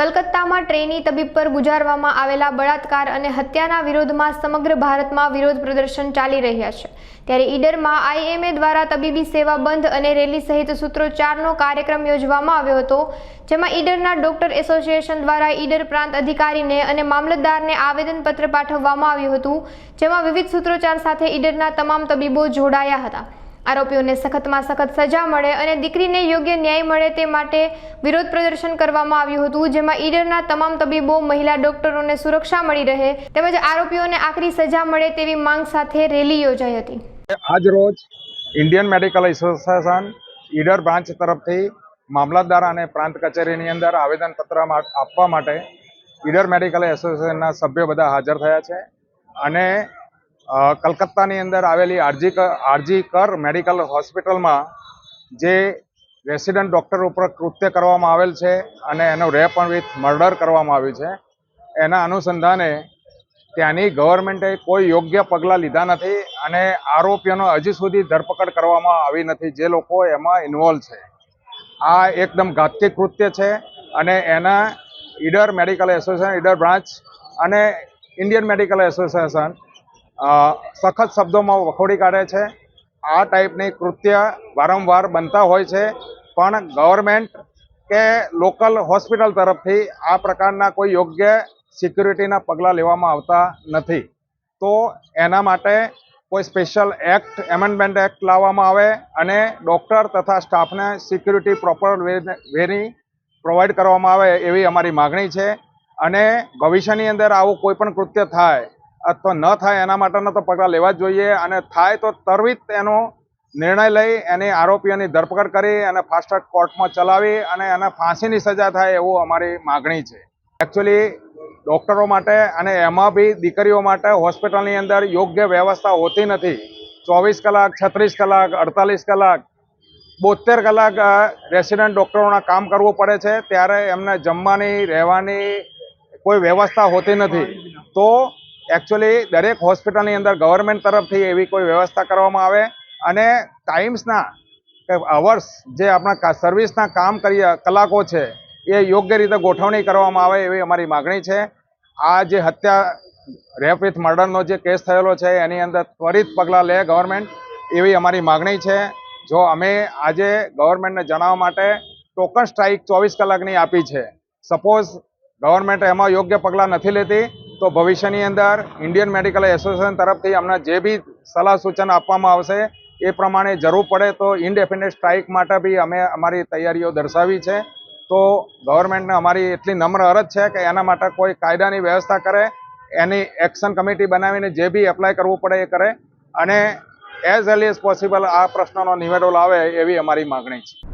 કલકત્તામાં trainee તબીબ પર ગુજારવામાં આવેલા બળાત્કાર અને હત્યાના વિરોધમાં સમગ્ર ભારતમાં વિરોધ પ્રદર્શન ચાલી રહ્યા છે। ત્યારે ઈડરમાં આઈએમએ દ્વારા તબીબી સેવા બંધ અને રેલી સહિત સૂત્રોચ્ચારનો કાર્યક્રમ યોજવામાં આવ્યો હતો, જેમાં ઈડરના ડોક્ટર એસોસિએશન દ્વારા ઈડર પ્રાંત અધિકારીને અને મામલતદારને આવેદનપત્ર પાઠવવામાં આવ્યું હતું, જેમાં વિવિધ સૂત્રોચ્ચાર સાથે ઈડરના તમામ તબીબો જોડાયા હતા। આરોપીઓને સખતમાં સખત સજા મળે અને દીકરીને યોગ્ય ન્યાય મળે તે માટે વિરોધ પ્રદર્શન કરવામાં આવ્યું હતું, જેમાં ઈડરના તમામ તબીબો મહિલા ડોક્ટરોને સુરક્ષા મળી રહે તેમજ આરોપીઓને આકરી સજા મળે તેવી માંગ સાથે રેલી યોજાઈ હતી। આજ રોજ Indian medical association Idar branch તરફથી મામલતદાર અને પ્રાંત કચેરીની અંદર આવેદનપત્ર આપવા માટે ઈડર મેડિકલ એસોસિએશનના સભ્યો બધા હાજર થયા છે અને કલકત્તાની અંદર આવેલી આરજી કર મેડિકલ હોસ્પિટલમાં જે રેસિડન્ટ ડૉક્ટર ઉપર કૃત્ય કરવામાં આવેલ છે અને એનો રેપ વિથ મર્ડર કરવામાં આવ્યું છે, એના અનુસંધાને ત્યાંની ગવર્મેન્ટે કોઈ યોગ્ય પગલાં લીધા નથી અને આરોપીઓનો હજી સુધી ધરપકડ કરવામાં આવી નથી જે લોકો એમાં ઇન્વોલ્વ છે। આ એકદમ ઘાતકી કૃત્ય છે અને એના Idar medical association, Idar branch અને ઇન્ડિયન મેડિકલ એસોસિએશન સખત શબ્દોમાં વખોડી કાઢે છે। આ ટાઈપની કૃત્ય વારંવાર બનતા હોય છે, પણ ગવર્મેન્ટ કે લોકલ હોસ્પિટલ તરફથી આ પ્રકારના કોઈ યોગ્ય સિક્યુરિટીના પગલાં લેવામાં આવતા નથી। તો એના માટે કોઈ સ્પેશિયલ એક્ટ, એમેન્ડમેન્ટ એક્ટ લાવવામાં આવે અને ડૉક્ટર તથા સ્ટાફને સિક્યુરિટી પ્રોપર વેની પ્રોવાઈડ કરવામાં આવે એવી અમારી માગણી છે અને ભવિષ્યની અંદર આવું કોઈ પણ કૃત્ય થાય અથવા ન થાય એના માટેના તો પગલાં લેવા જ જોઈએ અને થાય તો ત્વરિત એનો નિર્ણય લઈ એની આરોપીઓની ધરપકડ કરી અને ફાસ્ટ ટ્રેક કોર્ટમાં ચલાવી અને એને ફાંસીની સજા થાય એવું અમારી માગણી છે। એકચ્યુઅલી ડૉક્ટરો માટે અને એમાં બી દીકરીઓ માટે હોસ્પિટલની અંદર યોગ્ય વ્યવસ્થા હોતી નથી। 24 કલાક, 36 કલાક, 48 કલાક, 72 કલાક રેસિડન્ટ ડૉક્ટરોના કામ કરવું પડે છે, ત્યારે એમને જમવાની, રહેવાની કોઈ વ્યવસ્થા હોતી નથી। તો એકચ્યુઅલી દરેક હોસ્પિટલની અંદર ગવર્મેન્ટ તરફથી એવી કોઈ વ્યવસ્થા કરવામાં આવે અને ટાઈમ્સના અવર્સ જે આપણા સર્વિસના કામ કલાકો છે એ યોગ્ય રીતે ગોઠવણી કરવામાં આવે એવી અમારી માગણી છે। આ જે હત્યા, રેપ વિથ મર્ડરનો જે કેસ થયેલો છે એની અંદર ત્વરિત પગલાં લે ગવર્મેન્ટ એવી અમારી માગણી છે। જો અમે આજે ગવર્મેન્ટને જણાવવા માટે ટોકન સ્ટ્રાઇક 24 કલાકની આપી છે, સપોઝ ગવર્મેન્ટ એમાં યોગ્ય પગલાં નથી લેતી તો ભવિષ્યની અંદર ઇન્ડિયન મેડિકલ એસોસિએશન તરફથી અમને જે બી સલાહ સૂચન આપવામાં આવશે એ પ્રમાણે જરૂર પડે તો ઇનડેફિનેટ સ્ટ્રાઇક માટે બી અમે અમારી તૈયારીઓ દર્શાવી છે। તો ગવર્મેન્ટને અમારી એટલી નમ્ર અરજ છે કે એના માટે કોઈ કાયદાની વ્યવસ્થા કરે, એની એક્શન કમિટી બનાવીને જે બી એપ્લાય કરવું પડે એ કરે અને એઝ અર્લી એઝ પોસિબલ આ પ્રશ્નનો નિવેડો લાવે એવી અમારી માગણી છે।